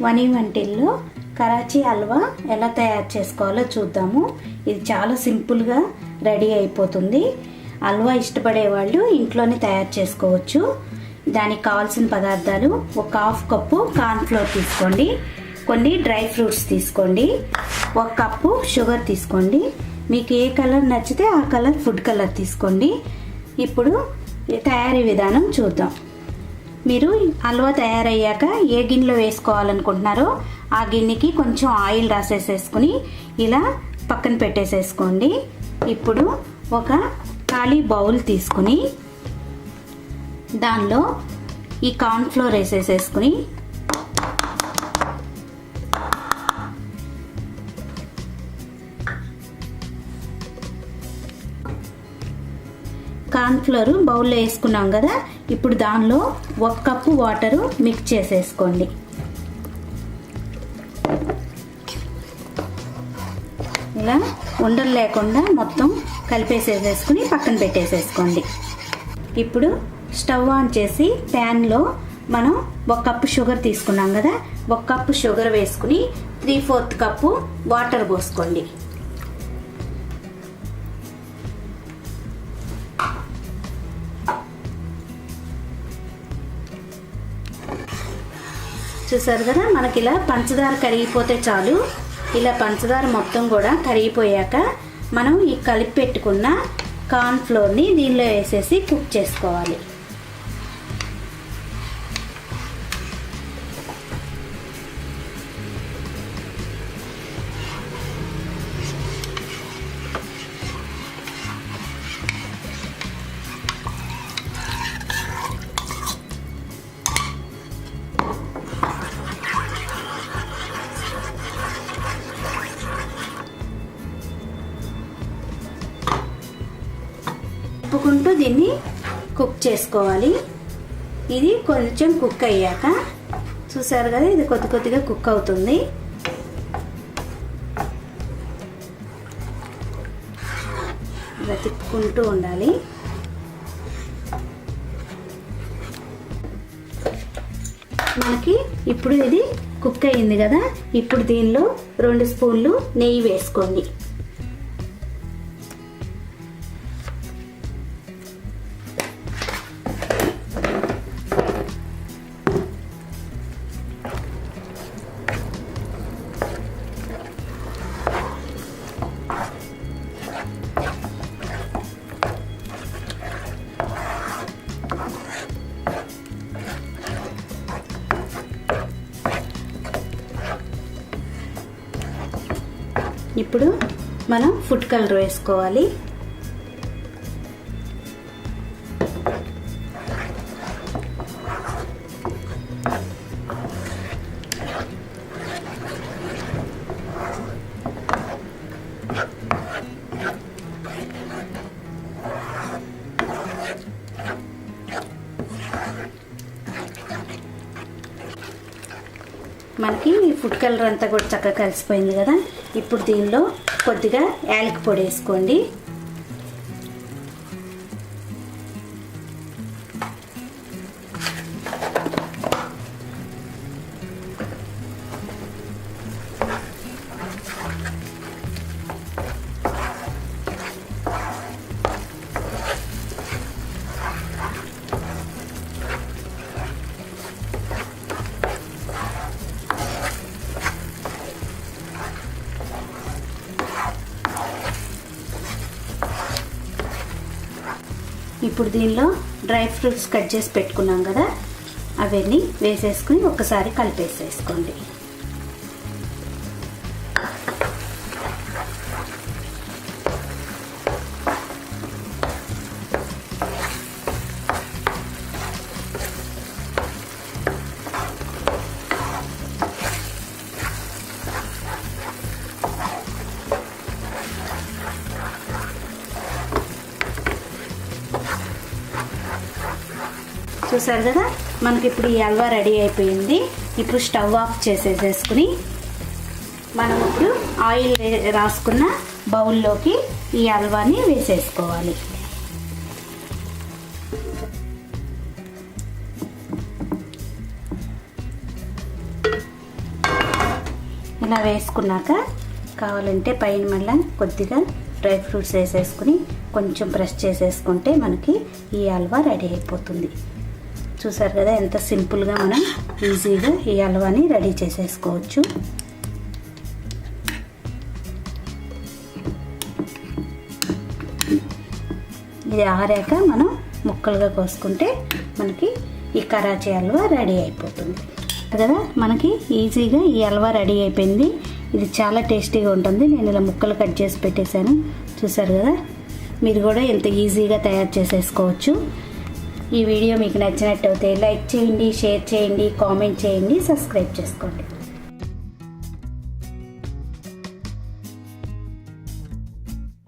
వని వంటిల్లో కరాచీ హల్వా ఎలా తయారు చేసుకోవాలో చూద్దాము. ఇది చాలా సింపుల్గా రెడీ అయిపోతుంది. హల్వా ఇష్టపడే వాళ్ళు ఇంట్లోనే తయారు చేసుకోవచ్చు. దానికి కావాల్సిన పదార్థాలు: ఒక హాఫ్ కప్పు కార్న్ ఫ్లోర్ తీసుకోండి, కొన్ని డ్రై ఫ్రూట్స్ తీసుకోండి, ఒక కప్పు షుగర్ తీసుకోండి. మీకు ఏ కలర్ నచ్చితే ఆ కలర్ ఫుడ్ కలర్ తీసుకోండి. ఇప్పుడు తయారీ విధానం చూద్దాం. మీరు హల్వా తయారయ్యాక ఏ గిన్నెలో వేసుకోవాలనుకుంటున్నారో ఆ గిన్నెకి కొంచెం ఆయిల్ రాసేసేసుకుని ఇలా పక్కన పెట్టేసేసుకోండి. ఇప్పుడు ఒక ఖాళీ బౌల్ తీసుకుని దానిలో ఈ కార్న్ ఫ్లోర్ వేసేసేసుకుని కార్న్ ఫ్లోర్ బౌల్లో వేసుకున్నాం కదా. ఇప్పుడు దానిలో ఒక కప్పు వాటరు మిక్స్ చేసేసుకోండి. ఇలా ఉండలు లేకుండా మొత్తం కలిపేసేసేసుకుని పక్కన పెట్టేసేసుకోండి. ఇప్పుడు స్టవ్ ఆన్ చేసి ప్యాన్లో మనం ఒక కప్పు షుగర్ తీసుకున్నాం కదా, ఒక కప్పు షుగర్ వేసుకుని 3/4 కప్పు వాటర్ పోసుకోండి. చూసారు కదా, మనకి ఇలా పంచదార కరిగిపోతే చాలు. ఇలా పంచదార మొత్తం కూడా కరిగిపోయాక మనం ఈ కలిపి పెట్టుకున్న కార్న్ ఫ్లోర్ని దీనిలో వేసేసి కుక్ చేసుకోవాలి. తిప్పుకుంటూ దీన్ని కుక్ చేసుకోవాలి. ఇది కొంచెం కుక్ అయ్యాక చూసారు కదా, ఇది కొద్దిగా కుక్ అవుతుంది. ఇలా తిప్పుకుంటూ ఉండాలి. మనకి ఇప్పుడు ఇది కుక్ అయింది కదా. ఇప్పుడు దీనిలో 2 స్పూన్లు నెయ్యి వేసుకోండి. ఇప్పుడు మనం ఫుడ్ కలర్ వేసుకోవాలి. మనకి ఫుడ్ కలర్ అంతా కూడా చక్కగా కలిసిపోయింది కదా. ఇప్పుడు దీనిలో కొద్దిగా యాలక పొడి వేసుకోండి. ఇప్పుడు దీనిలో డ్రై ఫ్రూట్స్ కట్ చేసి పెట్టుకున్నాం కదా, అవన్నీ వేసేసుకుని ఒకసారి కలిపేసేసుకోండి. చూసారు కదా, మనకి ఇప్పుడు ఈ హల్వా రెడీ అయిపోయింది. ఇప్పుడు స్టవ్ ఆఫ్ చేసేసుకుని మనం ఇప్పుడు ఆయిల్ రాసుకున్న బౌల్లోకి ఈ హల్వాని వేసేసుకోవాలి. ఇలా వేసుకున్నాక కావాలంటే పైన మళ్ళీ కొద్దిగా డ్రై ఫ్రూట్స్ వేసేసుకుని కొంచెం ప్రెస్ చేసేసుకుంటే మనకి ఈ హల్వా రెడీ అయిపోతుంది. చూసారు కదా ఎంత సింపుల్గా మనం ఈజీగా ఈ హల్వాని రెడీ చేసేసుకోవచ్చు. ఇది ఆరాక మనం ముక్కలుగా కోసుకుంటే మనకి ఈ కరాచీ హల్వా రెడీ అయిపోతుంది కదా. మనకి ఈజీగా ఈ హల్వా రెడీ అయిపోయింది. ఇది చాలా టేస్టీగా ఉంటుంది. నేను ఇలా ముక్కలు కట్ చేసి పెట్టేశాను. చూసారు కదా, మీరు కూడా ఎంత ఈజీగా తయారు చేసేసుకోవచ్చు. ఈ వీడియో మీకు నచ్చినట్టయితే లైక్ చేయండి, షేర్ చేయండి, కామెంట్ చేయండి, సబ్స్క్రైబ్ చేసుకోండి.